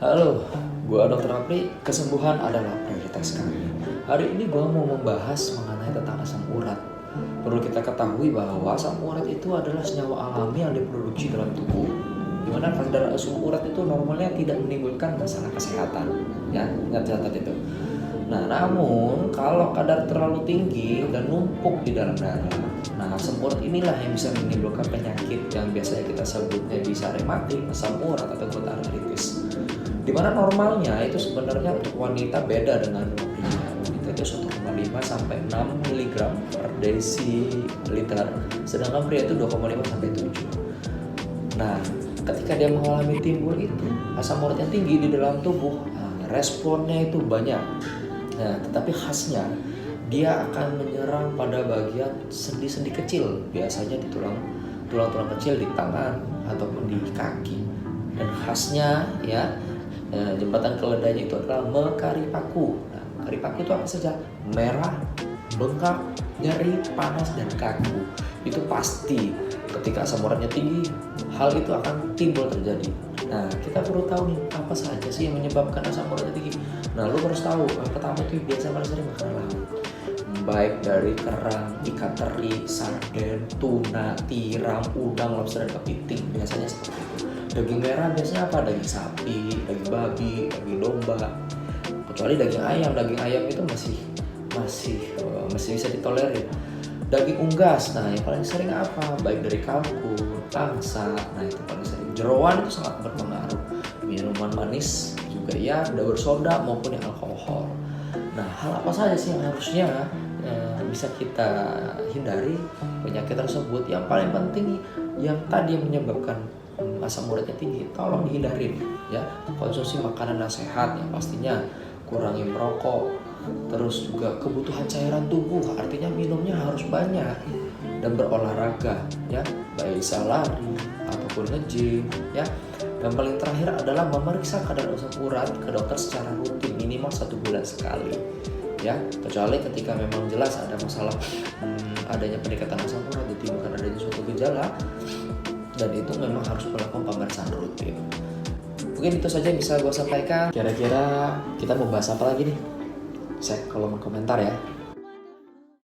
Halo, gua Dokter Apri. Kesembuhan adalah prioritas kami. Hari ini gua mau membahas mengenai tentang asam urat. Perlu kita ketahui bahwa asam urat itu adalah senyawa alami yang diproduksi dalam tubuh, di mana kadar asam urat itu normalnya tidak menimbulkan masalah kesehatan. Ya, ingat catat itu. Nah, namun kalau kadar terlalu tinggi dan numpuk di dalam darah, nah asam urat inilah yang bisa menimbulkan penyakit yang biasanya kita sebutnya bisa rematik, asam urat atau gout artritis. Dimana normalnya itu sebenarnya untuk wanita beda dengan pria. Wanita itu 1,5 sampai 6 mg per desiliter, sedangkan pria itu 2,5 sampai 7. Nah, ketika dia mengalami timbul itu asam urat yang tinggi di dalam tubuh, responnya itu banyak. Nah, tetapi khasnya dia akan menyerang pada bagian sendi-sendi kecil, biasanya di tulang-tulang kecil di tangan ataupun di kaki. Dan khasnya ya, jembatan keledainya itu adalah mekari paku. Nah, mekari paku itu apa saja? Merah, bengkak, nyeri, panas, dan kaku. Itu pasti ketika asam uratnya tinggi, hal itu akan timbul terjadi. Nah, kita perlu tahu nih, apa saja sih yang menyebabkan asam uratnya tinggi. Nah, lu harus tahu, yang pertama itu biasa paling sering makanan laut. Baik dari kerang, ikan teri, sarden, tuna, tiram, udang, lobster, dan kepiting. Biasanya seperti itu. Daging merah biasanya apa? Daging sapi, daging babi, daging domba. Kecuali daging ayam itu masih bisa ditolerir. Daging unggas, nah yang paling sering apa? Baik dari kalkun, angsa, nah itu paling sering. Jeroan itu sangat berpengaruh. Minuman manis juga ya, daur soda maupun yang alkohol. Nah, hal apa saja sih yang harusnya bisa kita hindari penyakit tersebut? Yang paling penting yang tadi yang menyebabkan asam uratnya tinggi, tolong dihindarin ya. Konsumsi makanan yang sehat, yang pastinya kurangi merokok. Terus juga kebutuhan cairan tubuh, artinya minumnya harus banyak dan berolahraga ya, baik bisa lari ataupun nge-gym ya. Dan paling terakhir adalah memeriksa kadar asam urat ke dokter secara rutin, minimal 1 bulan sekali ya. Kecuali ketika memang jelas ada masalah adanya peningkatan asam urat, ditimbulkan adanya suatu gejala, dan itu memang harus melakukan pemeriksaan rutin. Mungkin itu saja yang bisa gue sampaikan. Kira-kira kita mau bahas apa lagi nih? Cek kolom komentar ya.